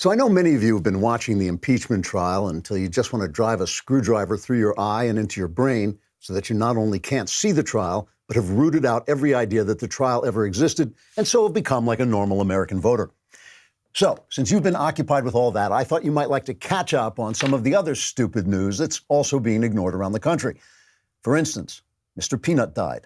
So I know many of you have been watching the impeachment trial until you just want to drive a screwdriver through your eye and into your brain so that you not only can't see the trial, but have rooted out every idea that the trial ever existed, and so have become like a normal American voter. So, since you've been occupied with all that, I thought you might like to catch up on some of the other stupid news that's also being ignored around the country. For instance, Mr. Peanut died.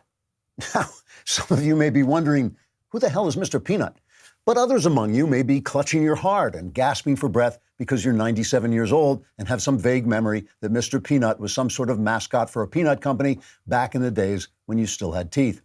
Now, some of you may be wondering, who the hell is Mr. Peanut? But others among you may be clutching your heart and gasping for breath because you're 97 years old and have some vague memory that Mr. Peanut was some sort of mascot for a peanut company back in the days when you still had teeth.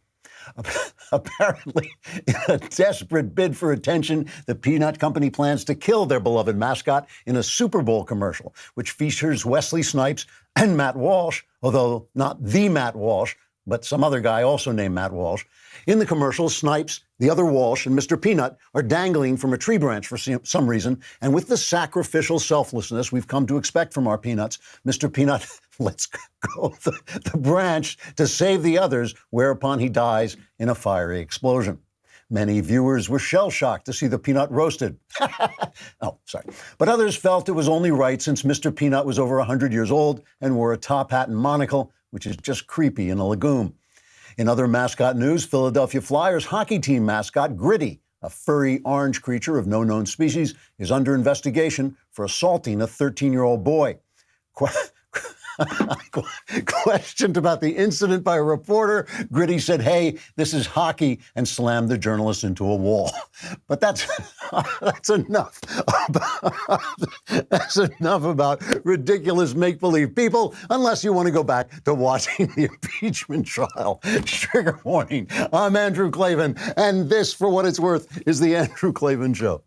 Apparently, in a desperate bid for attention, the Peanut Company plans to kill their beloved mascot in a Super Bowl commercial, which features Wesley Snipes and Matt Walsh, although not the Matt Walsh, but some other guy also named Matt Walsh. In the commercial, Snipes, the other Walsh, and Mr. Peanut are dangling from a tree branch for some reason, and with the sacrificial selflessness we've come to expect from our peanuts, Mr. Peanut lets go the branch to save the others, whereupon he dies in a fiery explosion. Many viewers were shell-shocked to see the peanut roasted. Oh, sorry. But others felt it was only right since Mr. Peanut was over 100 years old and wore a top hat and monocle, which is just creepy in a legume. In other mascot news, Philadelphia Flyers hockey team mascot Gritty, a furry orange creature of no known species, is under investigation for assaulting a 13-year-old boy. Questioned about the incident by a reporter, Gritty said, "Hey, this is hockey," and slammed the journalist into a wall. But that's enough. That's enough about ridiculous make-believe people, unless you want to go back to watching the impeachment trial. Trigger warning. I'm Andrew Klavan, and this, for what it's worth, is the Andrew Klavan Show.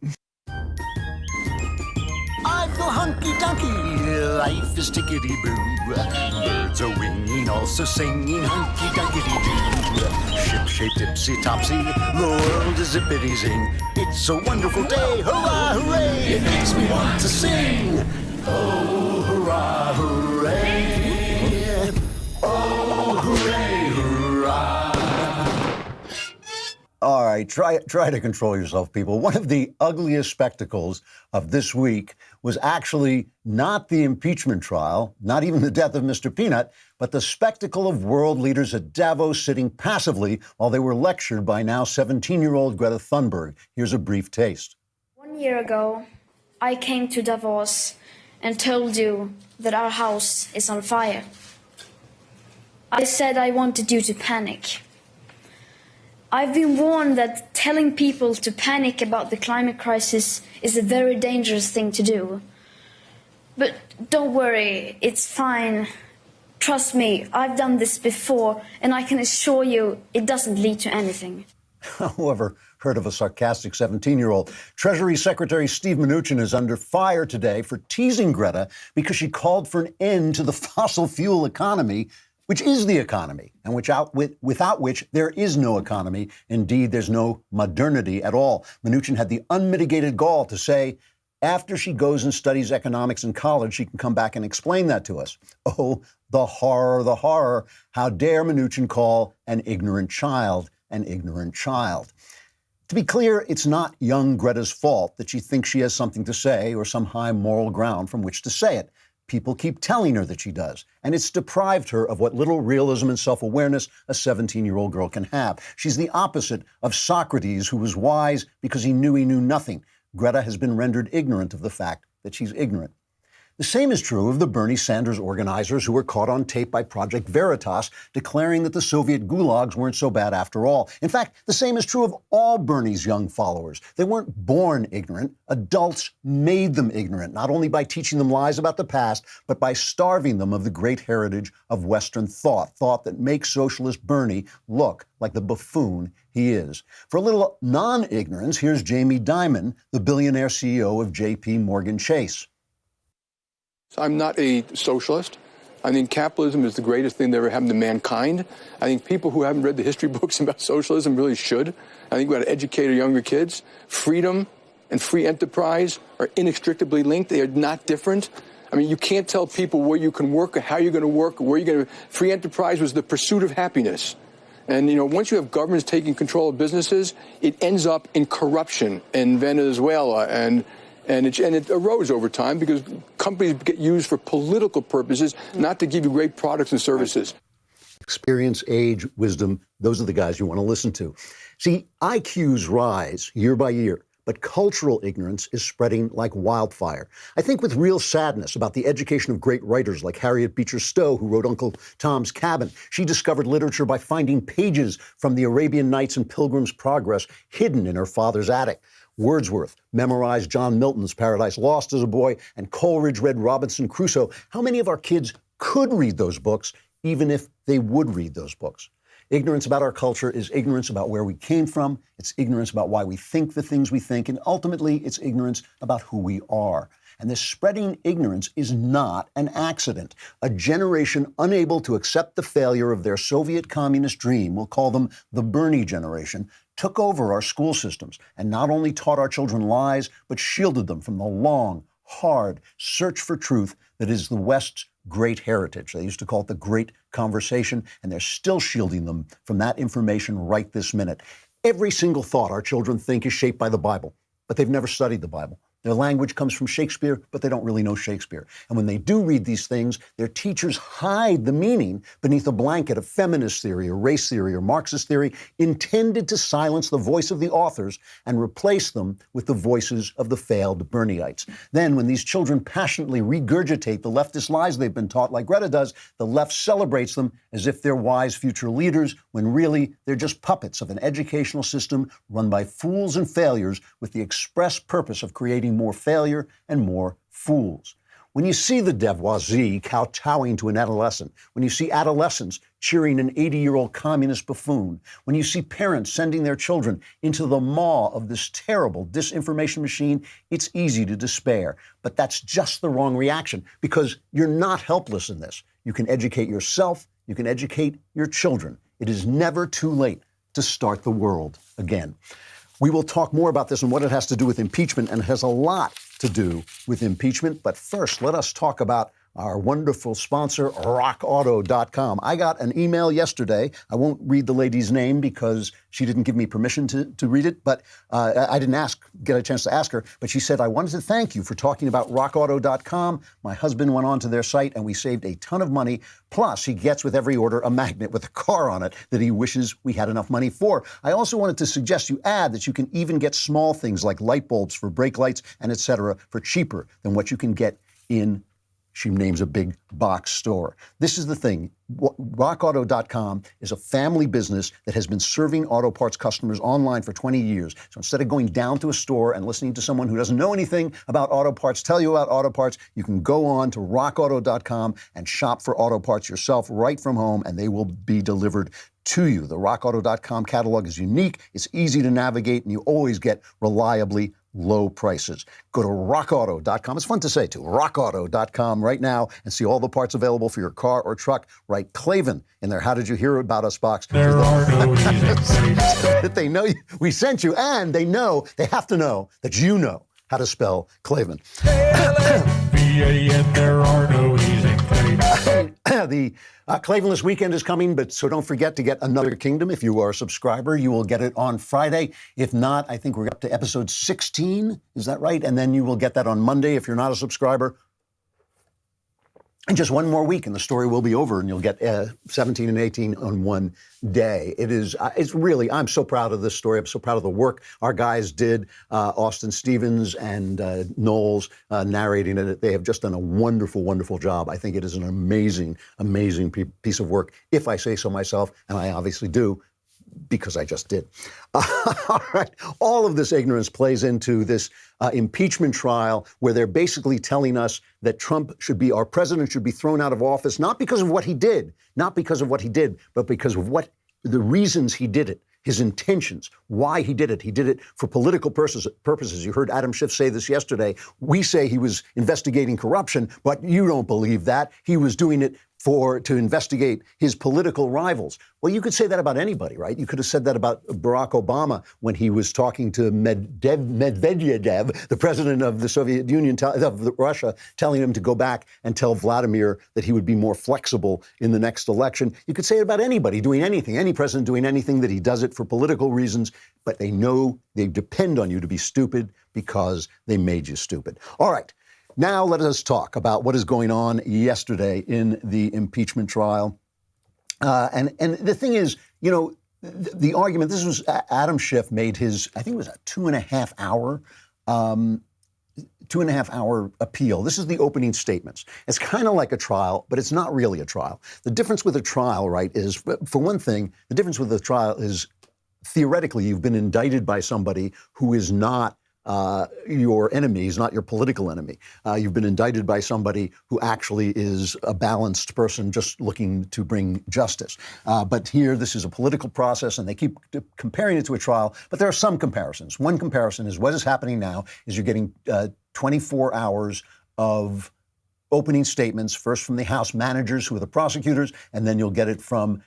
I feel hunky-dunky, life is tickety-boo. Birds are winging, also singing hunky-dunky-doo. Ship-shaped, ipsy-topsy, the world is zippity-zing. It's a wonderful day, hurrah, hooray! It makes me want to sing. Oh, hurrah, hooray! Oh, hooray, hurrah! All right, try to control yourself, people. One of the ugliest spectacles of this week was actually not the impeachment trial, not even the death of Mr. Peanut, but the spectacle of world leaders at Davos sitting passively while they were lectured by now 17-year-old Greta Thunberg. Here's a brief taste. 1 year ago, I came to Davos and told you that our house is on fire. I said I wanted you to panic. I've been warned that telling people to panic about the climate crisis is a very dangerous thing to do. But don't worry, it's fine. Trust me, I've done this before, and I can assure you it doesn't lead to anything. Whoever heard of a sarcastic 17-year-old? Treasury Secretary Steve Mnuchin is under fire today for teasing Greta because she called for an end to the fossil fuel economy, which is the economy, and without which there is no economy. Indeed, there's no modernity at all. Mnuchin had the unmitigated gall to say, after she goes and studies economics in college, she can come back and explain that to us. Oh, the horror, the horror. How dare Mnuchin call an ignorant child an ignorant child? To be clear, it's not young Greta's fault that she thinks she has something to say or some high moral ground from which to say it. People keep telling her that she does, and it's deprived her of what little realism and self-awareness a 17-year-old girl can have. She's the opposite of Socrates, who was wise because he knew nothing. Greta has been rendered ignorant of the fact that she's ignorant. The same is true of the Bernie Sanders organizers who were caught on tape by Project Veritas declaring that the Soviet gulags weren't so bad after all. In fact, the same is true of all Bernie's young followers. They weren't born ignorant. Adults made them ignorant, not only by teaching them lies about the past, but by starving them of the great heritage of Western thought that makes socialist Bernie look like the buffoon he is. For a little non-ignorance, here's Jamie Dimon, the billionaire CEO of J.P. Morgan Chase. I'm not a socialist. I think capitalism is the greatest thing that ever happened to mankind. I think people who haven't read the history books about socialism really should. I think we ought to educate our younger kids. Freedom and free enterprise are inextricably linked. They are not different. I mean, you can't tell people where you can work or how you're going to work or where you're going to. Free enterprise was the pursuit of happiness. And, you know, once you have governments taking control of businesses, it ends up in corruption in Venezuela and And it arose over time because companies get used for political purposes, not to give you great products and services. Experience, age, wisdom, those are the guys you want to listen to. See, IQs rise year by year, but cultural ignorance is spreading like wildfire. I think with real sadness about the education of great writers like Harriet Beecher Stowe, who wrote Uncle Tom's Cabin. She discovered literature by finding pages from the Arabian Nights and Pilgrim's Progress hidden in her father's attic. Wordsworth memorized John Milton's Paradise Lost as a boy, and Coleridge read Robinson Crusoe. How many of our kids could read those books, even if they would read those books? Ignorance about our culture is ignorance about where we came from. It's ignorance about why we think the things we think. And ultimately, it's ignorance about who we are. And this spreading ignorance is not an accident. A generation unable to accept the failure of their Soviet communist dream, we'll call them the Bernie generation, took over our school systems and not only taught our children lies, but shielded them from the long, hard search for truth that is the West's great heritage. They used to call it the Great Conversation, and they're still shielding them from that information right this minute. Every single thought our children think is shaped by the Bible, but they've never studied the Bible. Their language comes from Shakespeare, but they don't really know Shakespeare. And when they do read these things, their teachers hide the meaning beneath a blanket of feminist theory or race theory or Marxist theory intended to silence the voice of the authors and replace them with the voices of the failed Bernieites. Then, when these children passionately regurgitate the leftist lies they've been taught, like Greta does, the left celebrates them as if they're wise future leaders, when really they're just puppets of an educational system run by fools and failures with the express purpose of creating more failure and more fools. When you see the Devoisie kowtowing to an adolescent, when you see adolescents cheering an 80-year-old communist buffoon, when you see parents sending their children into the maw of this terrible disinformation machine, it's easy to despair. But that's just the wrong reaction, because you're not helpless in this. You can educate yourself, you can educate your children. It is never too late to start the world again. We will talk more about this and what it has to do with impeachment, and it has a lot to do with impeachment. But first, let us talk about our wonderful sponsor, rockauto.com. I got an email yesterday. I won't read the lady's name because she didn't give me permission to read it, but I didn't get a chance to ask her. But she said, I wanted to thank you for talking about rockauto.com. My husband went onto their site and we saved a ton of money. Plus, he gets with every order a magnet with a car on it that he wishes we had enough money for. I also wanted to suggest you add that you can even get small things like light bulbs for brake lights and etc. for cheaper than what you can get in, she names a big box store. This is the thing. RockAuto.com is a family business that has been serving auto parts customers online for 20 years. So instead of going down to a store and listening to someone who doesn't know anything about auto parts tell you about auto parts, you can go on to RockAuto.com and shop for auto parts yourself right from home, and they will be delivered to you. The RockAuto.com catalog is unique, it's easy to navigate, and you always get reliably low prices. Go to rockauto.com. It's fun to say, too. rockauto.com right now and see all the parts available for your car or truck. Write Klavan in their How Did You Hear About Us box. There are no easy that they know we sent you, and they have to know that you know how to spell Klavan. K-L-A-V-A-N, there are no easy The Klavanless weekend is coming, so don't forget to get Another Kingdom. If you are a subscriber, you will get it on Friday. If not, I think we're up to episode 16. Is that right? And then you will get that on Monday if you're not a subscriber. And just one more week and the story will be over and you'll get 17 and 18 on one day. It's really, I'm so proud of this story. I'm so proud of the work our guys did, Austin Stevens and Knowles narrating it. They have just done a wonderful, wonderful job. I think it is an amazing, amazing piece of work, if I say so myself, and I obviously do, because I just did. All right. All of this ignorance plays into this impeachment trial where they're basically telling us that our president should be thrown out of office, not because of what he did, but because of the reasons he did it, his intentions, why he did it. He did it for political purposes. You heard Adam Schiff say this yesterday. We say he was investigating corruption, but you don't believe that. He was doing it to investigate his political rivals. Well, you could say that about anybody, right? You could have said that about Barack Obama when he was talking to Medvedev, the president of the Soviet Union, of Russia, telling him to go back and tell Vladimir that he would be more flexible in the next election. You could say it about anybody doing anything, any president doing anything, that he does it for political reasons, but they know they depend on you to be stupid because they made you stupid. All right. Now let us talk about what is going on yesterday in the impeachment trial. And the thing is, you know, the argument, this was Adam Schiff made his, I think it was a 2.5 hour appeal. This is the opening statements. It's kind of like a trial, but it's not really a trial. The difference with a trial, right, is, for one thing, the difference with a trial is theoretically you've been indicted by somebody who is not your enemy, is not your political enemy. You've been indicted by somebody who actually is a balanced person just looking to bring justice. But here, this is a political process, and they keep comparing it to a trial. But there are some comparisons. One comparison is what is happening now is you're getting 24 hours of opening statements, first from the House managers, who are the prosecutors, and then you'll get it from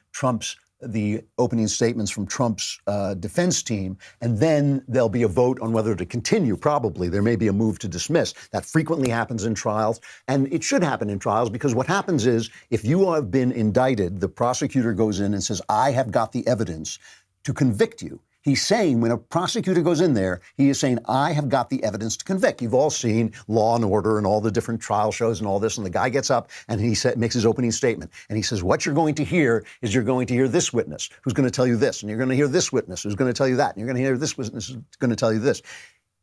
the opening statements from Trump's defense team, and then there'll be a vote on whether to continue. Probably there may be a move to dismiss. That frequently happens in trials, and it should happen in trials, because what happens is if you have been indicted, the prosecutor goes in and says, I have got the evidence to convict you. He's saying, when a prosecutor goes in there, he is saying, I have got the evidence to convict. You've all seen Law and Order and all the different trial shows and all this, and the guy gets up and he makes his opening statement. And he says, what you're going to hear is you're going to hear this witness who's going to tell you this, and you're going to hear this witness who's going to tell you that, and you're going to hear this witness who's going to tell you this.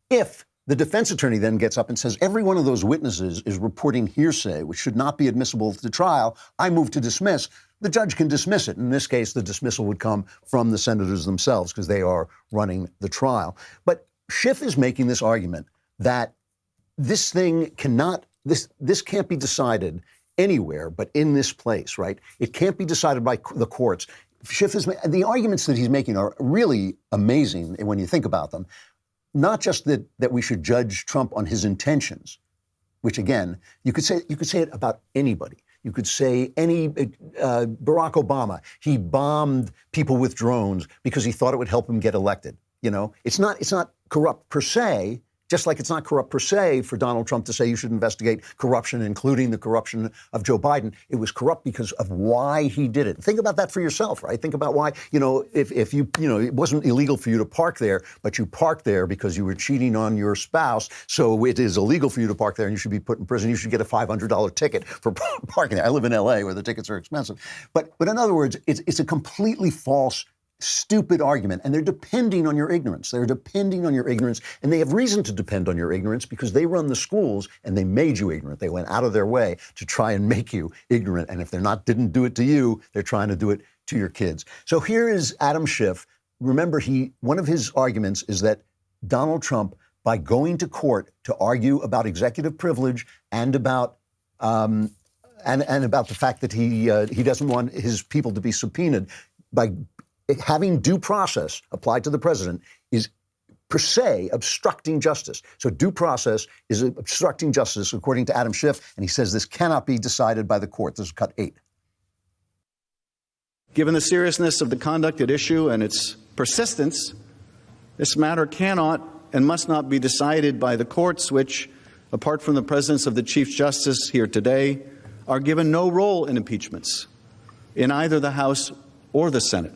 If the defense attorney then gets up and says, every one of those witnesses is reporting hearsay, which should not be admissible to the trial, I move to dismiss, the judge can dismiss it. In this case, the dismissal would come from the senators themselves because they are running the trial. But Schiff is making this argument that this thing cannot, this can't be decided anywhere but in this place, right? It can't be decided by the courts. Schiff is, the arguments that he's making are really amazing when you think about them. Not just that we should judge Trump on his intentions, which again, you could say it about anybody. You could say Barack Obama, he bombed people with drones because he thought it would help him get elected. You know, it's not corrupt per se, just like it's not corrupt per se for Donald Trump to say you should investigate corruption, including the corruption of Joe Biden. It was corrupt because of why he did it. Think about that for yourself, right? Think about why, you know, if you know, it wasn't illegal for you to park there, but you parked there because you were cheating on your spouse. So it is illegal for you to park there and you should be put in prison. You should get a $500 ticket for parking there. I live in LA where the tickets are expensive. But in other words, it's a completely false, stupid argument, and they're depending on your ignorance. They're depending on your ignorance, and they have reason to depend on your ignorance because they run the schools and they made you ignorant. They went out of their way to try and make you ignorant, and if didn't do it to you, they're trying to do it to your kids. So here is Adam Schiff. Remember, one of his arguments is that Donald Trump, by going to court to argue about executive privilege and about and about the fact that he doesn't want his people to be subpoenaed, by having due process applied to the president is per se obstructing justice. So due process is obstructing justice, according to Adam Schiff, and he says this cannot be decided by the court. This is cut 8. Given the seriousness of the conduct at issue and its persistence, this matter cannot and must not be decided by the courts, which, apart from the presence of the Chief Justice here today, are given no role in impeachments in either the House or the Senate.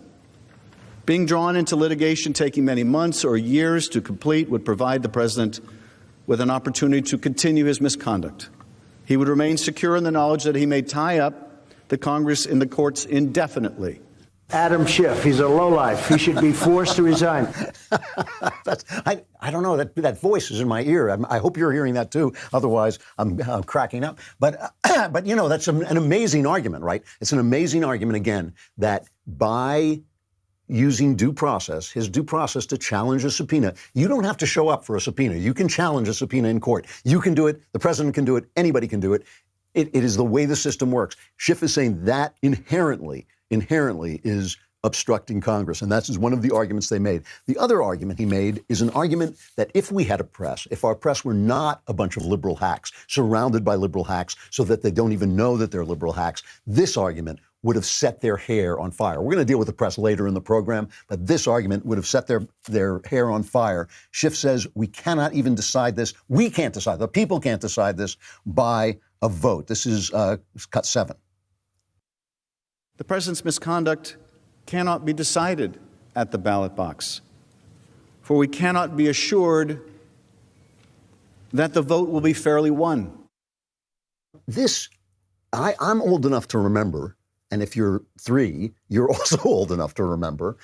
Being drawn into litigation taking many months or years to complete would provide the president with an opportunity to continue his misconduct. He would remain secure in the knowledge that he may tie up the Congress in the courts indefinitely. Adam Schiff, he's a lowlife. He should be forced to resign. I don't know, that voice is in my ear. I hope you're hearing that too. Otherwise, I'm cracking up. But you know, that's an amazing argument, right? It's an amazing argument, again, that by using due process, his due process to challenge a subpoena. You don't have to show up for a subpoena. You can challenge a subpoena in court. You can do it. The president can do it. Anybody can do it. It is the way the system works. Schiff is saying that inherently is obstructing Congress. And that's just one of the arguments they made. The other argument he made is an argument that if we had a press, if our press were not a bunch of liberal hacks surrounded by liberal hacks so that they don't even know that they're liberal hacks, this argument would have set their hair on fire. We're going to deal with the press later in the program, but this argument would have set their hair on fire. Schiff says we cannot even decide this. We can't decide. The people can't decide this by a vote. This is cut 7. The president's misconduct cannot be decided at the ballot box, for we cannot be assured that the vote will be fairly won. I'm old enough to remember, and if you're 3, you're also old enough to remember,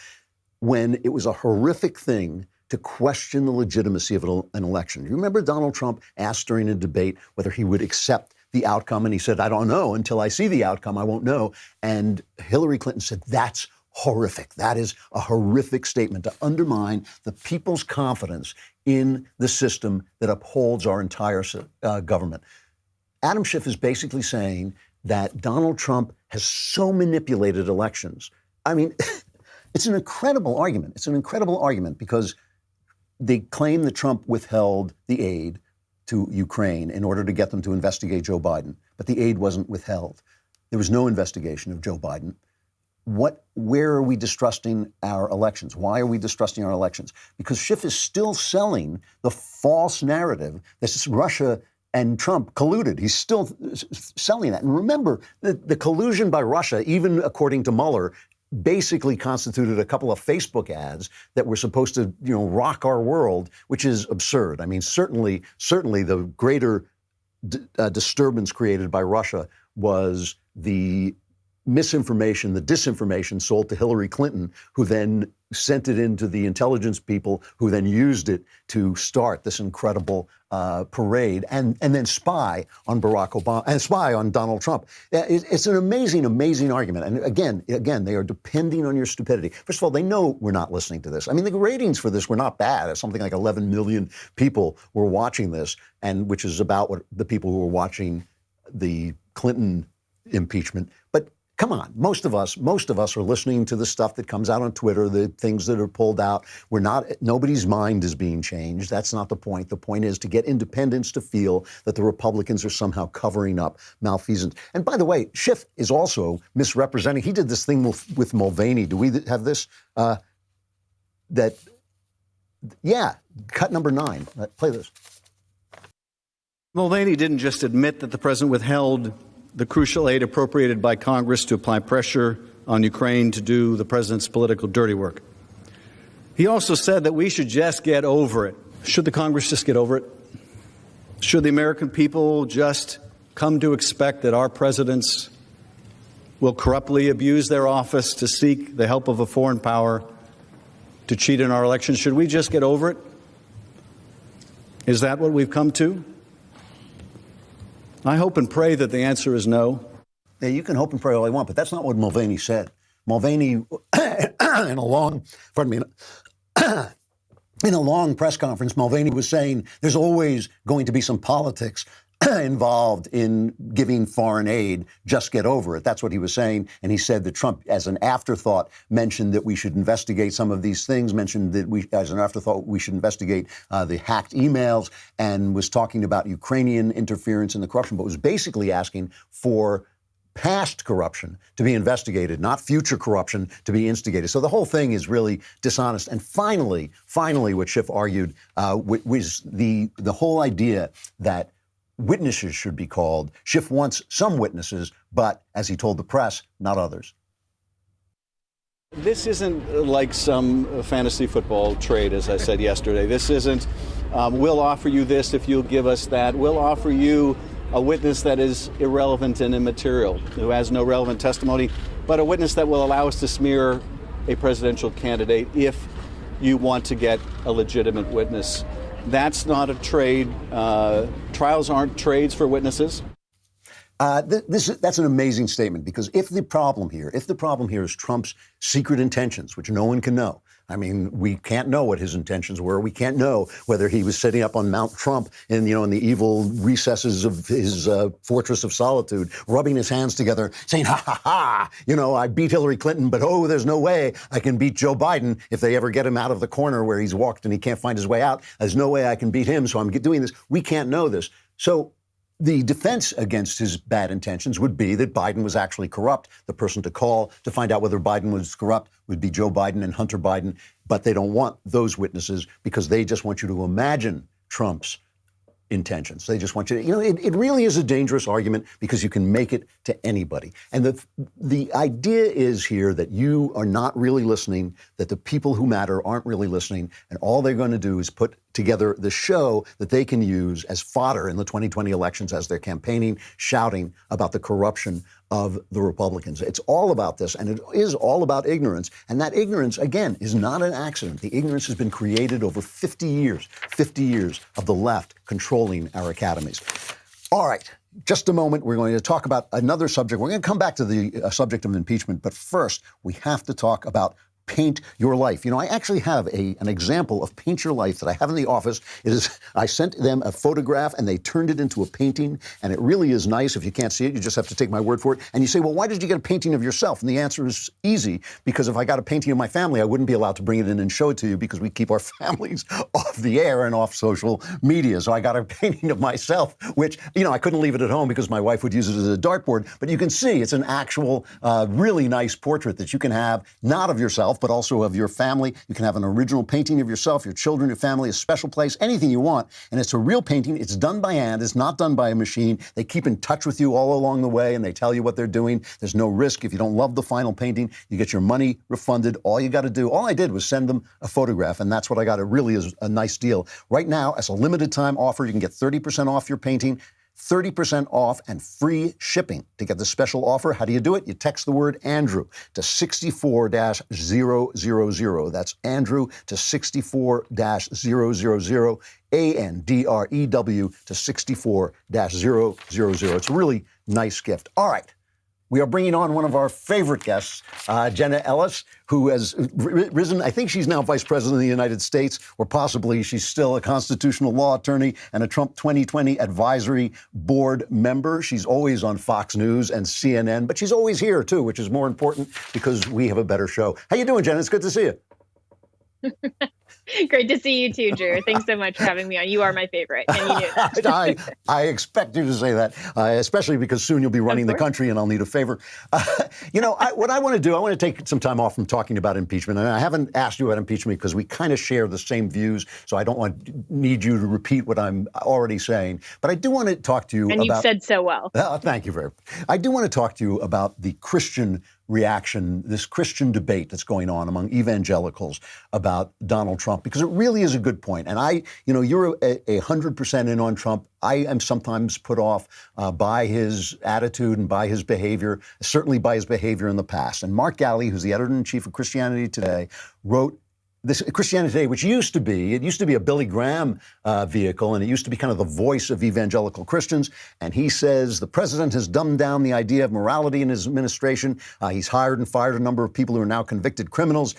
when it was a horrific thing to question the legitimacy of an election. You remember Donald Trump asked during a debate whether he would accept the outcome, and he said, I don't know. Until I see the outcome, I won't know. And Hillary Clinton said, that's horrific. That is a horrific statement to undermine the people's confidence in the system that upholds our entire government. Adam Schiff is basically saying that Donald Trump has so manipulated elections. I mean, it's an incredible argument. It's an incredible argument because they claim that Trump withheld the aid to Ukraine in order to get them to investigate Joe Biden, but the aid wasn't withheld. There was no investigation of Joe Biden. Where are we distrusting our elections? Why are we distrusting our elections? Because Schiff is still selling the false narrative that Russia and Trump colluded. He's still selling that. And remember, the collusion by Russia, even according to Mueller, basically constituted a couple of Facebook ads that were supposed to, rock our world, which is absurd. I mean, certainly the greater disturbance created by Russia was the misinformation, the disinformation sold to Hillary Clinton, who then sent it into the intelligence people, who then used it to start this incredible parade and then spy on Barack Obama and spy on Donald Trump. It's an amazing, amazing argument. And again, they are depending on your stupidity. First of all, they know we're not listening to this. I mean, the ratings for this were not bad. It's something like 11 million people were watching this, and which is about what the people who were watching the Clinton impeachment. But come on, most of us are listening to the stuff that comes out on Twitter, the things that are pulled out. Nobody's mind is being changed. That's not the point. The point is to get independents to feel that the Republicans are somehow covering up malfeasance. And by the way, Schiff is also misrepresenting. He did this thing with Mulvaney. Do we have this? Cut number 9. Play this. Mulvaney didn't just admit that the president withheld the crucial aid appropriated by Congress to apply pressure on Ukraine to do the president's political dirty work. He also said that we should just get over it. Should the Congress just get over it? Should the American people just come to expect that our presidents will corruptly abuse their office to seek the help of a foreign power to cheat in our elections? Should we just get over it? Is that what we've come to? I hope and pray that the answer is no. Yeah, you can hope and pray all you want, but that's not what Mulvaney said. Mulvaney, in a long press conference, Mulvaney was saying there's always going to be some politics involved in giving foreign aid. Just get over it. That's what he was saying. And he said that Trump, as an afterthought, mentioned that we should investigate some of these things, mentioned that as an afterthought, we should investigate the hacked emails, and was talking about Ukrainian interference in the corruption, but was basically asking for past corruption to be investigated, not future corruption to be instigated. So the whole thing is really dishonest. And finally, what Schiff argued was the whole idea that witnesses should be called. Schiff wants some witnesses, but, as he told the press, not others. This isn't like some fantasy football trade, as I said yesterday. This isn't, we'll offer you this if you'll give us that. We'll offer you a witness that is irrelevant and immaterial, who has no relevant testimony, but a witness that will allow us to smear a presidential candidate if you want to get a legitimate witness. That's not a trade. Trials aren't trades for witnesses. That's an amazing statement, because if the problem here is Trump's secret intentions, which no one can know, I mean, we can't know what his intentions were. We can't know whether he was sitting up on Mount Trump in the evil recesses of his fortress of solitude, rubbing his hands together, saying, ha, ha, ha, I beat Hillary Clinton, but there's no way I can beat Joe Biden if they ever get him out of the corner where he's walked and he can't find his way out. There's no way I can beat him, so I'm doing this. We can't know this. So the defense against his bad intentions would be that Biden was actually corrupt. The person to call to find out whether Biden was corrupt would be Joe Biden and Hunter Biden. But they don't want those witnesses because they just want you to imagine Trump's intentions. They just want you to, it really is a dangerous argument because you can make it to anybody. And the idea is here that you are not really listening, that the people who matter aren't really listening, and all they're going to do is put together the show that they can use as fodder in the 2020 elections as they're campaigning, shouting about the corruption of the Republicans. It's all about this, and it is all about ignorance. And that ignorance, again, is not an accident. The ignorance has been created over 50 years of the left controlling our academies. All right. Just a moment, we're going to talk about another subject. We're going to come back to the subject of impeachment, but first, we have to talk about Paint Your Life. I actually have an example of Paint Your Life that I have in the office. I sent them a photograph and they turned it into a painting, and it really is nice. If you can't see it, you just have to take my word for it. And you say, well, why did you get a painting of yourself? And the answer is easy, because if I got a painting of my family, I wouldn't be allowed to bring it in and show it to you because we keep our families off the air and off social media. So I got a painting of myself, which, I couldn't leave it at home because my wife would use it as a dartboard. But you can see it's an actual, really nice portrait that you can have, not of yourself, but also of your family. You can have an original painting of yourself, your children, your family, a special place, anything you want. And it's a real painting. It's done by hand. It's not done by a machine. They keep in touch with you all along the way, and they tell you what they're doing. There's no risk. If you don't love the final painting, you get your money refunded. All you got to do, all I did was send them a photograph, and that's what I got. It really is a nice deal. Right now, as a limited time offer, you can get 30% off your painting, 30% off and free shipping. To get the special offer, how do you do it? You text the word Andrew to 64-000. That's Andrew to 64-000. ANDREW to 64-000. It's a really nice gift. All right. We are bringing on one of our favorite guests, Jenna Ellis, who has risen. I think she's now Vice President of the United States, or possibly she's still a constitutional law attorney and a Trump 2020 Advisory Board member. She's always on Fox News and CNN, but she's always here, too, which is more important because we have a better show. How you doing, Jenna? It's good to see you. Great to see you too, Drew. Thanks so much for having me on. You are my favorite, and you knew that. I expect you to say that, especially because soon you'll be running the country and I'll need a favor. What I want to do, I want to take some time off from talking about impeachment. And I haven't asked you about impeachment because we kind of share the same views, so I don't need you to repeat what I'm already saying. But I do want to talk to you about— And you've said so well. Thank you very much. I do want to talk to you about the Christian reaction, this Christian debate that's going on among evangelicals about Donald Trump, because it really is a good point. And you're 100% in on Trump. I am sometimes put off by his attitude and by his behavior, certainly by his behavior in the past. And Mark Galli, who's the editor-in-chief of Christianity Today, wrote this Christianity Today, which used to be a Billy Graham vehicle, and it used to be kind of the voice of evangelical Christians. And he says the president has dumbed down the idea of morality in his administration. He's hired and fired a number of people who are now convicted criminals.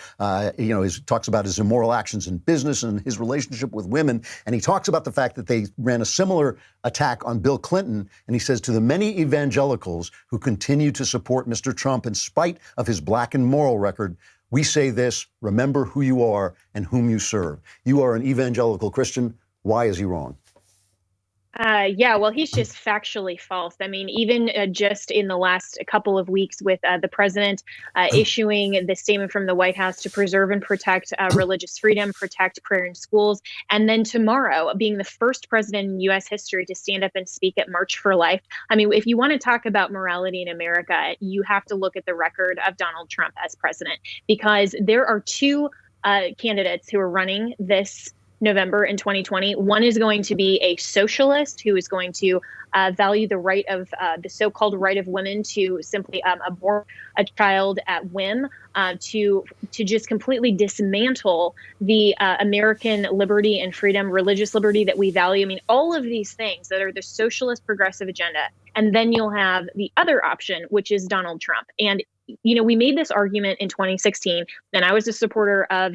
He talks about his immoral actions in business and his relationship with women. And he talks about the fact that they ran a similar attack on Bill Clinton. And he says to the many evangelicals who continue to support Mr. Trump in spite of his blackened moral record, we say this: remember who you are and whom you serve. You are an evangelical Christian. Why is he wrong? Well, he's just factually false. I mean, even just in the last couple of weeks with the president issuing the statement from the White House to preserve and protect religious freedom, protect prayer in schools, and then tomorrow being the first president in U.S. history to stand up and speak at March for Life. I mean, if you want to talk about morality in America, you have to look at the record of Donald Trump as president, because there are two candidates who are running this November in 2020. One is going to be a socialist who is going to value the right of the so-called right of women to simply abort a child at whim, to just completely dismantle the American liberty and freedom, religious liberty that we value. I mean, all of these things that are the socialist progressive agenda. And then you'll have the other option, which is Donald Trump. And we made this argument in 2016, and I was a supporter of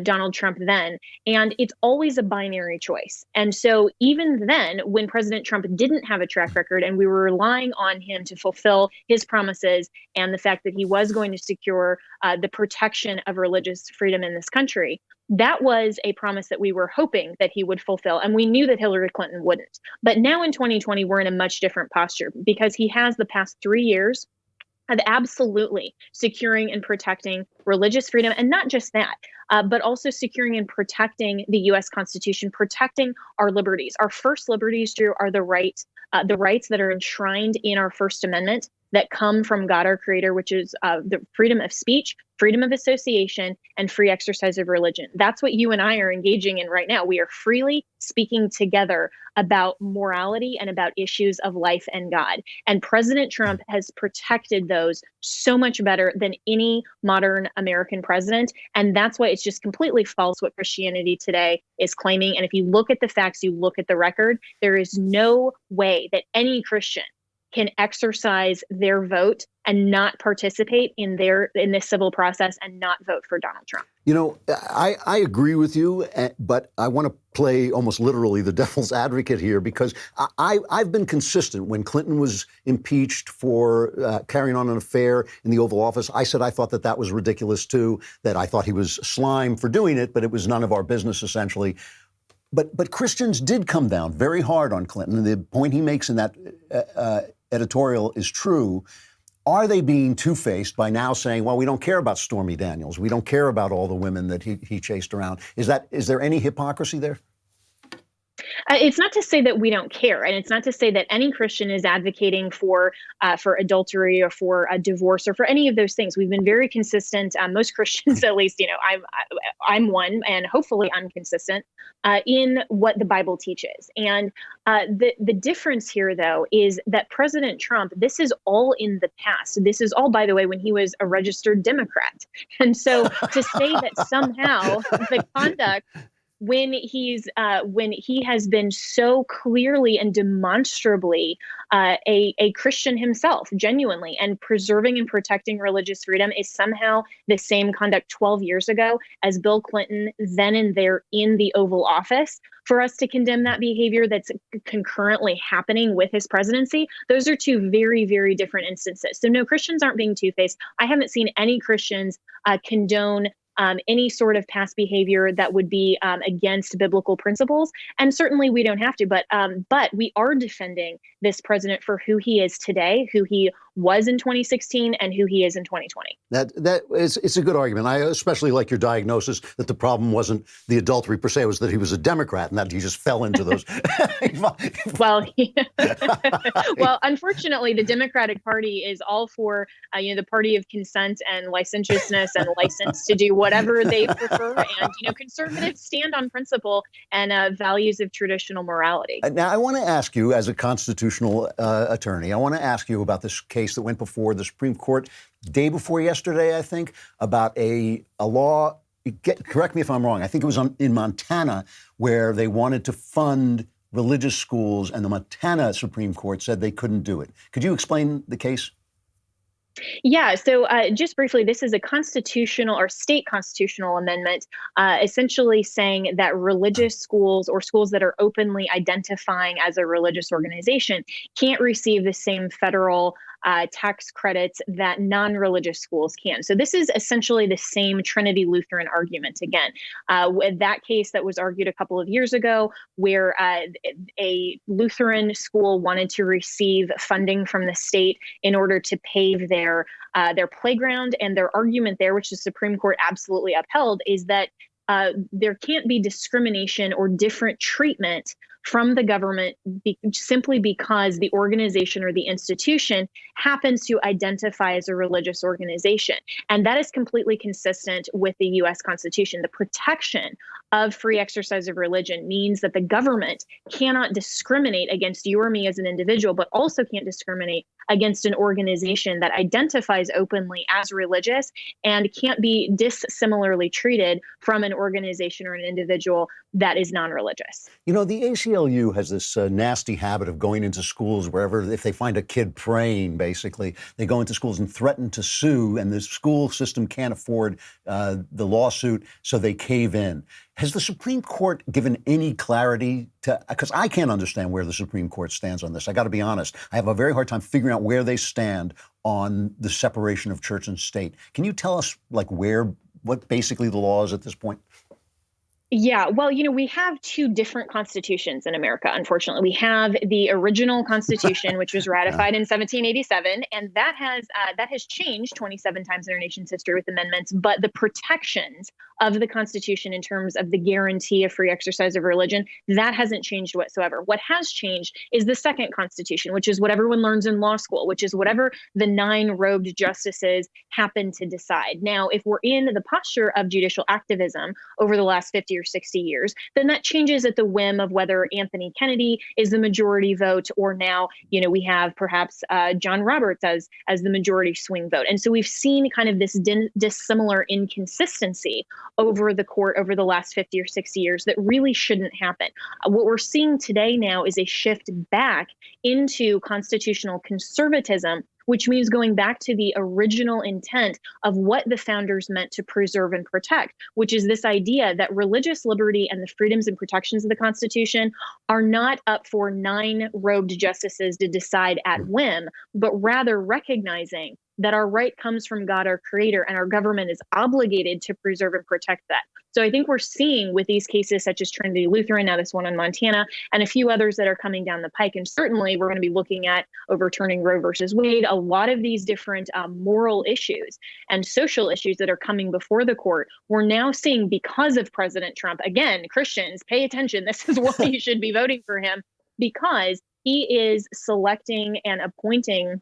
Donald Trump then. And it's always a binary choice. And so even then, when President Trump didn't have a track record and we were relying on him to fulfill his promises and the fact that he was going to secure the protection of religious freedom in this country, that was a promise that we were hoping that he would fulfill. And we knew that Hillary Clinton wouldn't. But now in 2020, we're in a much different posture because he has the past 3 years of absolutely securing and protecting religious freedom. And not just that, but also securing and protecting the U.S. Constitution, protecting our liberties. Our first liberties, Drew, are the rights that are enshrined in our First Amendment that come from God, our Creator, which is the freedom of speech, freedom of association, and free exercise of religion. That's what you and I are engaging in right now. We are freely speaking together about morality and about issues of life and God. And President Trump has protected those so much better than any modern American president. And that's why it's just completely false what Christianity Today is claiming. And if you look at the facts, you look at the record, there is no way that any Christian can exercise their vote and not participate in this civil process and not vote for Donald Trump. You know, I agree with you, but I want to play almost literally the devil's advocate here because I've been consistent. When Clinton was impeached for carrying on an affair in the Oval Office, I said I thought that was ridiculous too, that I thought he was slime for doing it, but it was none of our business essentially. But Christians did come down very hard on Clinton, and the point he makes in that editorial is true. Are they being two-faced by now saying, well, we don't care about Stormy Daniels, we don't care about all the women that he chased around? Is there any hypocrisy there? It's not to say that we don't care, and it's not to say that any Christian is advocating for adultery or for a divorce or for any of those things. We've been very consistent. Most Christians, at least, I'm one, and hopefully I'm consistent in what the Bible teaches. And the difference here, though, is that President Trump, this is all in the past. This is all, by the way, when he was a registered Democrat. And so to say that somehow the conduct when he has been so clearly and demonstrably a Christian himself, genuinely, and preserving and protecting religious freedom is somehow the same conduct 12 years ago as Bill Clinton then and there in the Oval Office. For us to condemn that behavior that's concurrently happening with his presidency, those are two very, very different instances. So no, Christians aren't being two-faced. I haven't seen any Christians condone any sort of past behavior that would be against biblical principles. And certainly we don't have to, but we are defending this president for who he is today, who he was in 2016, and who he is in 2020. It's a good argument. I especially like your diagnosis that the problem wasn't the adultery per se, it was that he was a Democrat and that he just fell into those. Well, well, unfortunately, the Democratic Party is all for the party of consent and licentiousness and license to do whatever they prefer. And conservatives stand on principle and values of traditional morality. Now, I want to ask you, as a constitutional attorney, I want to ask you about this case that went before the Supreme Court day before yesterday, I think, about a law. Correct me if I'm wrong. I think it was in Montana where they wanted to fund religious schools, and the Montana Supreme Court said they couldn't do it. Could you explain the case? Yeah, so just briefly, this is a constitutional or state constitutional amendment, essentially saying that religious schools or schools that are openly identifying as a religious organization can't receive the same federal tax credits that non-religious schools can. So this is essentially the same Trinity Lutheran argument again. With that case that was argued a couple of years ago, where a Lutheran school wanted to receive funding from the state in order to pave their playground, and their argument there, which the Supreme Court absolutely upheld, is that there can't be discrimination or different treatment from the government simply because the organization or the institution happens to identify as a religious organization. And that is completely consistent with the U.S. Constitution. The protection of free exercise of religion means that the government cannot discriminate against you or me as an individual, but also can't discriminate against an organization that identifies openly as religious and can't be dissimilarly treated from an organization or an individual that is non-religious. You know, the ACLU has this nasty habit of going into schools wherever, if they find a kid praying, basically, they go into schools and threaten to sue, and the school system can't afford the lawsuit, so they cave in. Has the Supreme Court given any clarity to, because I can't understand where the Supreme Court stands on this. I got to be honest. I have a very hard time figuring out where they stand on the separation of church and state. Can you tell us, like, what basically the law is at this point? Yeah, well, we have two different constitutions in America, unfortunately. We have the original Constitution, which was ratified in 1787, and that has changed 27 times in our nation's history with amendments. But the protections of the Constitution in terms of the guarantee of free exercise of religion, that hasn't changed whatsoever. What has changed is the second Constitution, which is what everyone learns in law school, which is whatever the 9 robed justices happen to decide. Now, if we're in the posture of judicial activism over the last 50 or 60 years, then that changes at the whim of whether Anthony Kennedy is the majority vote, or now, we have perhaps John Roberts as the majority swing vote. And so we've seen kind of this dissimilar inconsistency over the court over the last 50 or 60 years that really shouldn't happen. What we're seeing today now is a shift back into constitutional conservatism, which means going back to the original intent of what the founders meant to preserve and protect, which is this idea that religious liberty and the freedoms and protections of the Constitution are not up for 9 robed justices to decide at whim, but rather recognizing that our right comes from God, our creator, and our government is obligated to preserve and protect that. So I think we're seeing with these cases such as Trinity Lutheran, now this one in Montana, and a few others that are coming down the pike. And certainly we're going to be looking at overturning Roe versus Wade, a lot of these different moral issues and social issues that are coming before the court. We're now seeing, because of President Trump, again, Christians, pay attention. This is why you should be voting for him, because he is selecting and appointing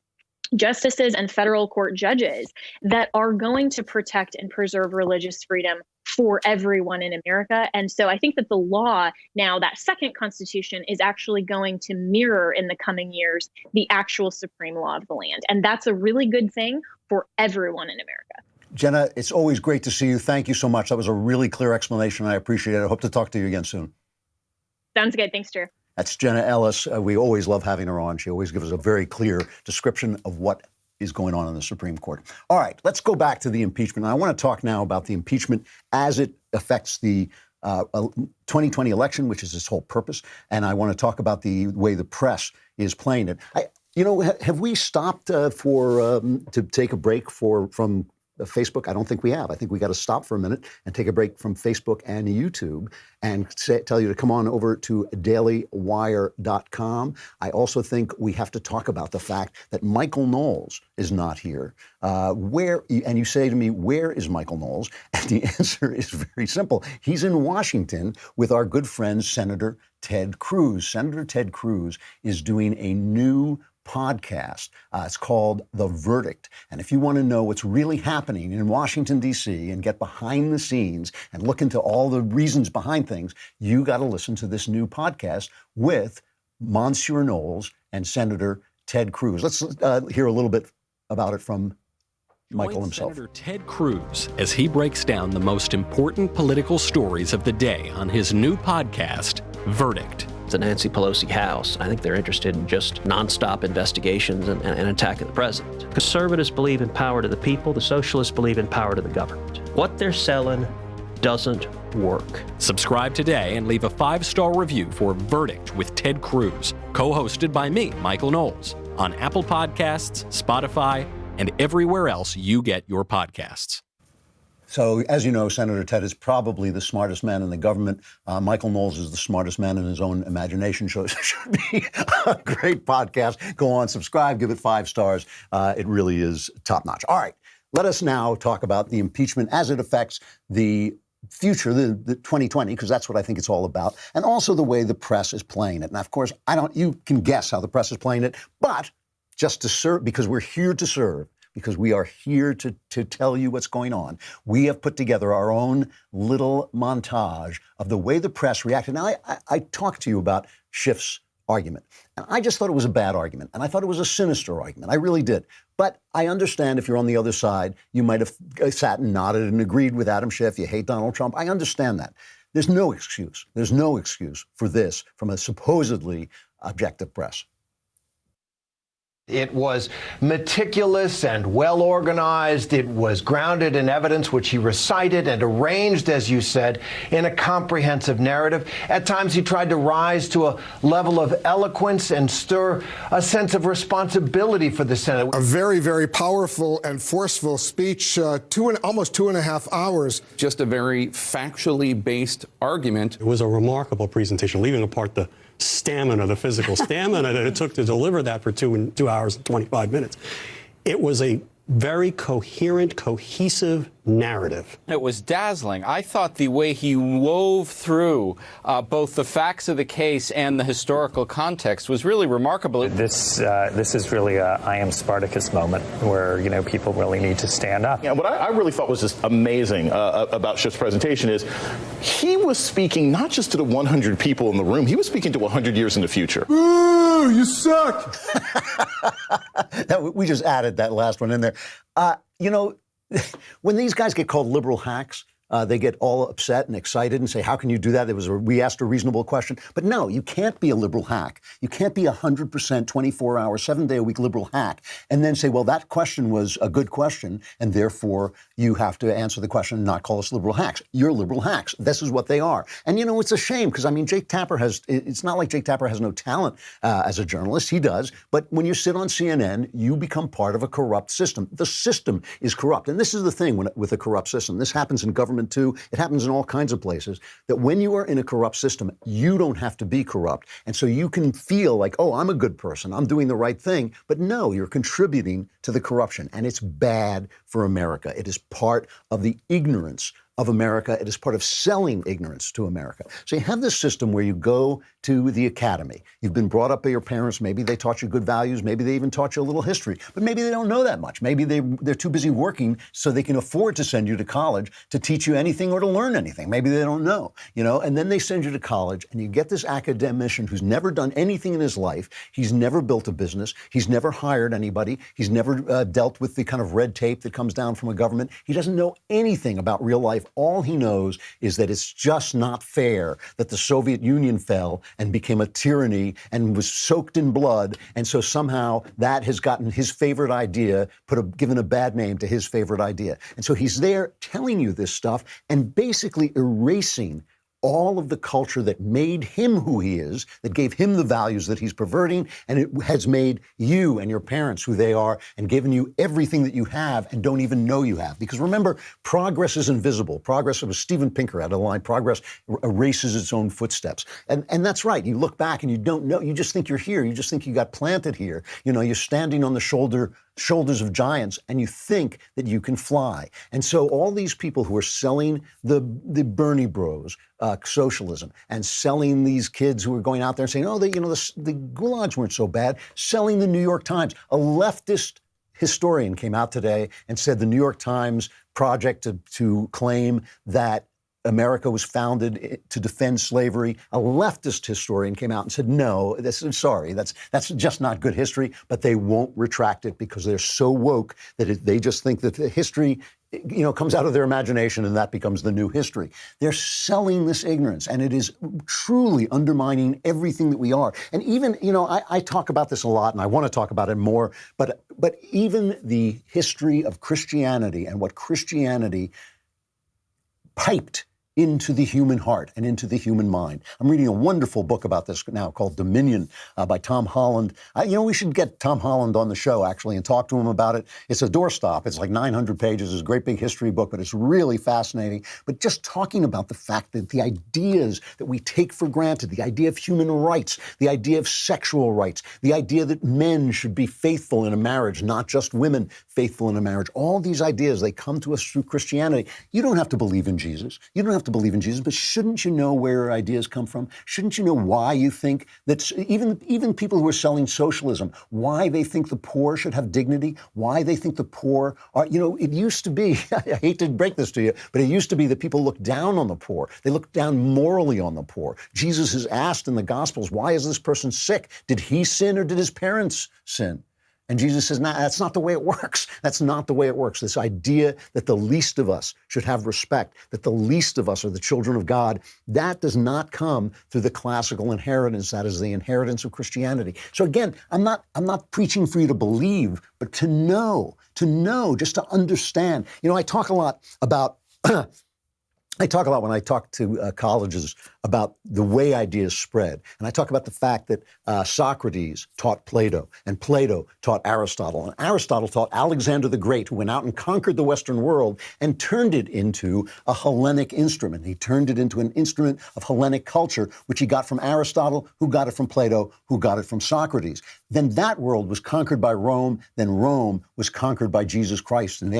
justices and federal court judges that are going to protect and preserve religious freedom for everyone in America. And so I think that the law now, that second Constitution, is actually going to mirror in the coming years the actual supreme law of the land. And that's a really good thing for everyone in America. Jenna, it's always great to see you. Thank you so much. That was a really clear explanation. I appreciate it. I hope to talk to you again soon. Sounds good. Thanks, Drew. That's Jenna Ellis. We always love having her on. She always gives us a very clear description of what is going on in the Supreme Court. All right, let's go back to the impeachment. I want to talk now about the impeachment as it affects the 2020 election, which is its whole purpose. And I want to talk about the way the press is playing it. Have we stopped to take a break from Facebook? I don't think we have. I think we got to stop for a minute and take a break from Facebook and YouTube and tell you to come on over to dailywire.com. I also think we have to talk about the fact that Michael Knowles is not here. And you say to me, where is Michael Knowles? And the answer is very simple. He's in Washington with our good friend, Senator Ted Cruz. Senator Ted Cruz is doing a new podcast. It's called The Verdict. And if you want to know what's really happening in Washington, D.C. and get behind the scenes and look into all the reasons behind things, you got to listen to this new podcast with Monsieur Knowles and Senator Ted Cruz. Let's hear a little bit about it from Michael himself. Senator Ted Cruz as he breaks down the most important political stories of the day on his new podcast, Verdict. The Nancy Pelosi House, I think they're interested in just nonstop investigations and attacking the president. Conservatives believe in power to the people. The socialists believe in power to the government. What they're selling doesn't work. Subscribe today and leave a 5-star review for Verdict with Ted Cruz, co-hosted by me, Michael Knowles, on Apple Podcasts, Spotify, and everywhere else you get your podcasts. So, as you know, Senator Ted is probably the smartest man in the government. Michael Knowles is the smartest man in his own imagination. So it should be a great podcast. Go on, subscribe, give it 5 stars. It really is top notch. All right, let us now talk about the impeachment as it affects the future, the 2020, because that's what I think it's all about, and also the way the press is playing it. Now, of course, you can guess how the press is playing it, but just to serve, because we're here to serve, because we are here to tell you what's going on. We have put together our own little montage of the way the press reacted. Now, I talked to you about Schiff's argument, and I just thought it was a bad argument, and I thought it was a sinister argument. I really did. But I understand if you're on the other side, you might have sat and nodded and agreed with Adam Schiff. You hate Donald Trump. I understand that. There's no excuse. There's no excuse for this from a supposedly objective press. It was meticulous and well organized. It was grounded in evidence, which he recited and arranged, as you said, in a comprehensive narrative. At times, he tried to rise to a level of eloquence and stir a sense of responsibility for the Senate. A very, very powerful and forceful speech, almost 2.5 hours. Just a very factually based argument. It was a remarkable presentation, leaving apart the stamina, the physical stamina that it took to deliver that for 2 hours and 25 minutes. It was a very coherent, cohesive narrative. It was dazzling. I thought the way he wove through both the facts of the case and the historical context was really remarkable. This is really a I am Spartacus moment where, people really need to stand up. Yeah, what I really thought was just amazing about Schiff's presentation is he was speaking not just to the 100 people in the room, he was speaking to 100 years in the future. Ooh, you suck! We just added that last one in there. When these guys get called liberal hacks, they get all upset and excited and say, how can you do that? We asked a reasonable question. But no, you can't be a liberal hack. You can't be 100% 24-hour, 7-day-a-week liberal hack and then say, well, that question was a good question, and therefore you have to answer the question and not call us liberal hacks. You're liberal hacks. This is what they are. And, it's a shame because, Jake Tapper it's not like Jake Tapper has no talent as a journalist. He does. But when you sit on CNN, you become part of a corrupt system. The system is corrupt. And this is the thing with a corrupt system. This happens in government too. It happens in all kinds of places, that when you are in a corrupt system, you don't have to be corrupt. And so you can feel like, oh, I'm a good person. I'm doing the right thing. But no, you're contributing to the corruption. And it's bad for America. It is part of the ignorance of America. It is part of selling ignorance to America. So you have this system where you go to the academy. You've been brought up by your parents. Maybe they taught you good values. Maybe they even taught you a little history. But maybe they don't know that much. Maybe they're too busy working so they can afford to send you to college to teach you anything or to learn anything. Maybe they don't know, and then they send you to college and you get this academician who's never done anything in his life. He's never built a business. He's never hired anybody. He's never dealt with the kind of red tape that comes down from a government. He doesn't know anything about real life. All he knows is that it's just not fair that the Soviet Union fell and became a tyranny and was soaked in blood. And so somehow that has gotten his favorite idea, given a bad name to his favorite idea. And so he's there telling you this stuff and basically erasing all of the culture that made him who he is, that gave him the values that he's perverting, and it has made you and your parents who they are and given you everything that you have and don't even know you have. Because remember, progress is invisible. Progress, it was Steven Pinker had a line, progress erases its own footsteps. And that's right. You look back and you don't know. You just think you're here. You just think you got planted here. You're standing on the shoulders of giants, and you think that you can fly. And so all these people who are selling the Bernie bros socialism and selling these kids who are going out there and saying, oh, the gulags weren't so bad, selling the New York Times. A leftist historian came out today and said the New York Times project to claim that America was founded to defend slavery. A leftist historian came out and said, no, that's just not good history, but they won't retract it because they're so woke that they just think that the history comes out of their imagination and that becomes the new history. They're selling this ignorance, and it is truly undermining everything that we are. And even, I talk about this a lot and I want to talk about it more, but even the history of Christianity and what Christianity piped into the human heart and into the human mind. I'm reading a wonderful book about this now called Dominion by Tom Holland. We should get Tom Holland on the show, actually, and talk to him about it. It's a doorstop. It's like 900 pages. It's a great big history book, but it's really fascinating. But just talking about the fact that the ideas that we take for granted, the idea of human rights, the idea of sexual rights, the idea that men should be faithful in a marriage, not just women faithful in a marriage, all these ideas, they come to us through Christianity. You don't have to believe in Jesus. You don't have have to believe in Jesus, but shouldn't you know where your ideas come from? Shouldn't you know why you think that even people who are selling socialism, why they think the poor should have dignity, why they think the poor are, it used to be, I hate to break this to you, but it used to be that people looked down on the poor. They looked down morally on the poor. Jesus is asked in the Gospels, why is this person sick? Did he sin or did his parents sin? And Jesus says, nah, that's not the way it works. That's not the way it works. This idea that the least of us should have respect, that the least of us are the children of God, that does not come through the classical inheritance. That is the inheritance of Christianity. So again, I'm not preaching for you to believe, but to know, just to understand. I talk a lot about when I talk to colleges about the way ideas spread. And I talk about the fact that Socrates taught Plato, and Plato taught Aristotle. And Aristotle taught Alexander the Great, who went out and conquered the Western world and turned it into a Hellenic instrument. He turned it into an instrument of Hellenic culture, which he got from Aristotle, who got it from Plato, who got it from Socrates. Then that world was conquered by Rome. Then Rome was conquered by Jesus Christ. And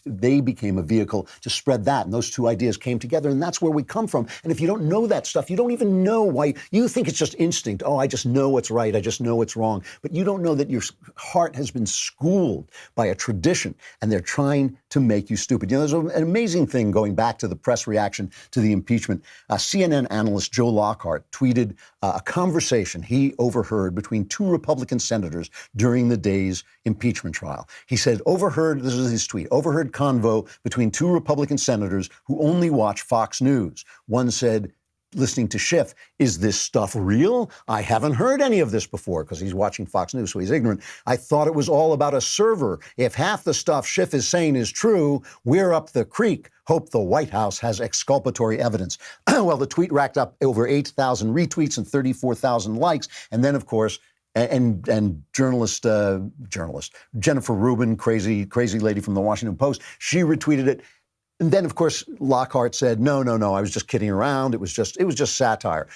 they became a vehicle to spread that. And those two ideas came together. And that's where we come from. And if you don't know that stuff, you don't even know why. You think it's just instinct. Oh, I just know what's right. I just know what's wrong. But you don't know that your heart has been schooled by a tradition, and they're trying to make you stupid. There's an amazing thing going back to the press reaction to the impeachment. CNN analyst Joe Lockhart tweeted a conversation he overheard between two Republican senators during the day's impeachment trial. He said, this is his tweet, overheard convo between two Republican senators who only watch Fox News. One said, listening to Schiff, is this stuff real? I haven't heard any of this before, because he's watching Fox News, so he's ignorant. I thought it was all about a server. If half the stuff Schiff is saying is true, we're up the creek. Hope the White House has exculpatory evidence. Well, the tweet racked up over 8,000 retweets and 34,000 likes. And then, of course, and journalist Jennifer Rubin, crazy lady from the Washington Post, she retweeted it. And then, of course, Lockhart said, no, I was just kidding around. It was just satire.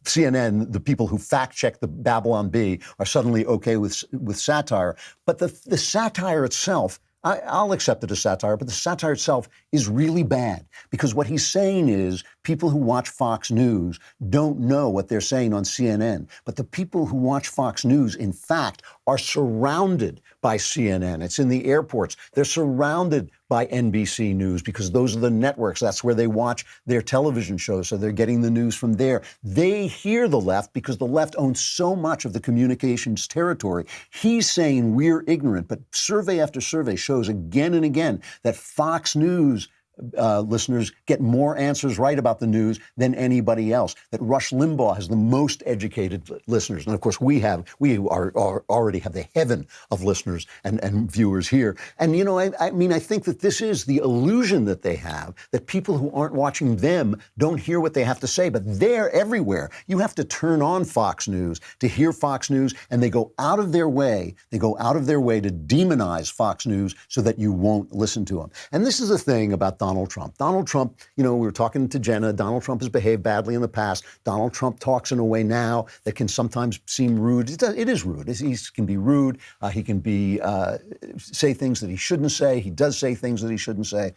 CNN, the people who fact-check the Babylon Bee, are suddenly okay with satire. But the satire itself, I'll accept it as satire, but the satire itself is really bad, because what he's saying is people who watch Fox News don't know what they're saying on CNN. But the people who watch Fox News, in fact, are surrounded by CNN. It's in the airports. They're surrounded by NBC News, because those are the networks. That's where they watch their television shows, so they're getting the news from there. They hear the left because the left owns so much of the communications territory. He's saying we're ignorant, but survey after survey shows again and again that Fox News listeners get more answers right about the news than anybody else, that Rush Limbaugh has the most educated listeners. And of course, we already have the heaven of listeners and viewers here. And, I think that this is the illusion that they have, that people who aren't watching them don't hear what they have to say, but they're everywhere. You have to turn on Fox News to hear Fox News, and they go out of their way to demonize Fox News so that you won't listen to them. And this is the thing about Donald Trump. Donald Trump, we were talking to Jenna, Donald Trump has behaved badly in the past. Donald Trump talks in a way now that can sometimes seem rude. It is rude. He can be rude. He can say things that he shouldn't say. He does say things that he shouldn't say.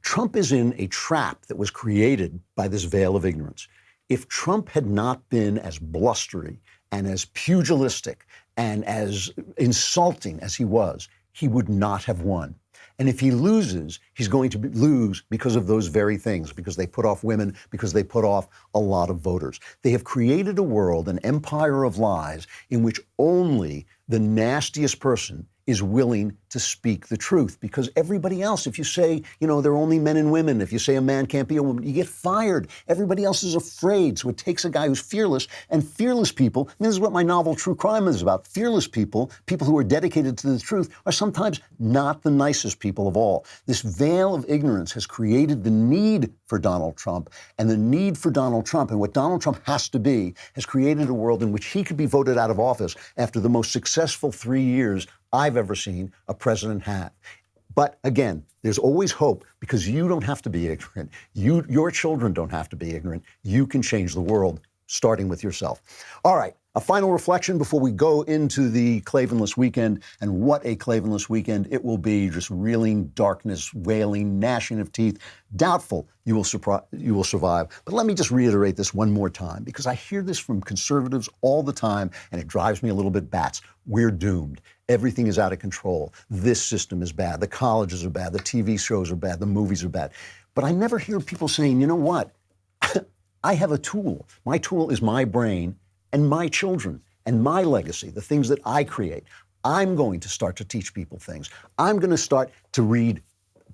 Trump is in a trap that was created by this veil of ignorance. If Trump had not been as blustery and as pugilistic and as insulting as he was, he would not have won. And if he loses, he's going to lose because of those very things, because they put off women, because they put off a lot of voters. They have created a world, an empire of lies, in which only the nastiest person is willing to speak the truth, because everybody else, if you say, they're only men and women, if you say a man can't be a woman, you get fired. Everybody else is afraid. So it takes a guy who's fearless, and fearless people, this is what my novel True Crime is about. Fearless people who are dedicated to the truth, are sometimes not the nicest people of all. This veil of ignorance has created the need for Donald Trump, and the need for Donald Trump and what Donald Trump has to be has created a world in which he could be voted out of office after the most successful 3 years I've ever seen a president have. But again, there's always hope, because you don't have to be ignorant. Your children don't have to be ignorant. You can change the world, starting with yourself. All right. A final reflection before we go into the Klavanless weekend, and what a Klavanless weekend it will be. Just reeling darkness, wailing, gnashing of teeth. Doubtful you will survive. But let me just reiterate this one more time, because I hear this from conservatives all the time, and it drives me a little bit bats. We're doomed. Everything is out of control. This system is bad. The colleges are bad. The TV shows are bad. The movies are bad. But I never hear people saying, you know what? I have a tool. My tool is my brain and my children and my legacy, the things that I create. I'm going to start to teach people things. I'm going to start to read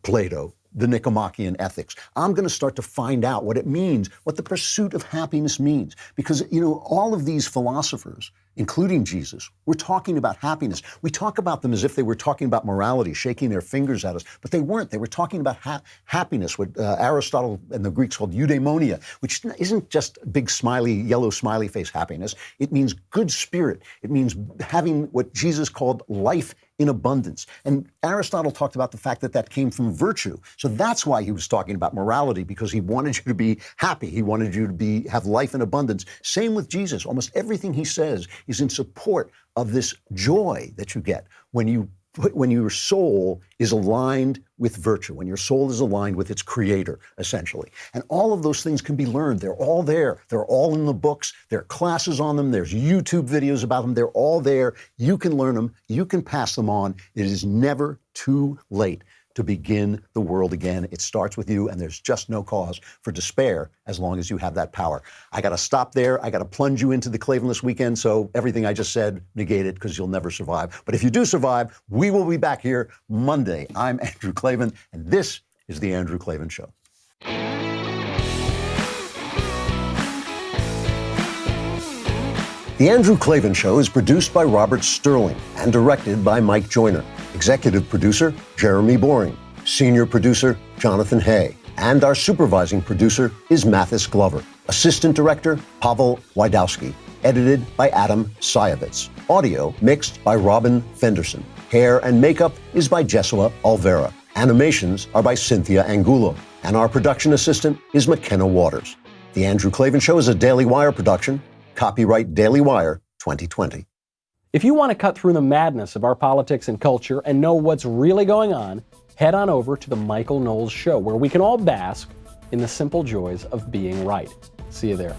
Plato, the Nicomachean Ethics. I'm going to start to find out what it means, what the pursuit of happiness means. Because, you know, all of these philosophers, including Jesus, were talking about happiness. We talk about them as if they were talking about morality, shaking their fingers at us, but they weren't. They were talking about happiness, what Aristotle and the Greeks called eudaimonia, which isn't just big smiley, yellow smiley face happiness. It means good spirit. It means having what Jesus called life in abundance. And Aristotle talked about the fact that that came from virtue. So that's why he was talking about morality, because he wanted you to be happy. He wanted you to have life in abundance. Same with Jesus. Almost everything he says is in support of this joy that you get when your soul is aligned with virtue, when your soul is aligned with its creator, essentially. And all of those things can be learned. They're all there. They're all in the books. There are classes on them. There's YouTube videos about them. They're all there. You can learn them. You can pass them on. It is never too late to begin the world again. It starts with you, and there's just no cause for despair as long as you have that power. I got to stop there. I got to plunge you into the Klavanless weekend, so everything I just said, negate it, because you'll never survive. But if you do survive, we will be back here Monday. I'm Andrew Klavan, and this is The Andrew Klavan Show. The Andrew Klavan Show is produced by Robert Sterling and directed by Mike Joyner. Executive producer, Jeremy Boring. Senior producer, Jonathan Hay. And our supervising producer is Mathis Glover. Assistant director, Pavel Wydowski. Edited by Adam Sayevitz. Audio mixed by Robin Fenderson. Hair and makeup is by Jesua Alvera. Animations are by Cynthia Angulo. And our production assistant is McKenna Waters. The Andrew Klavan Show is a Daily Wire production. Copyright Daily Wire 2020. If you want to cut through the madness of our politics and culture and know what's really going on, head on over to The Michael Knowles Show, where we can all bask in the simple joys of being right. See you there.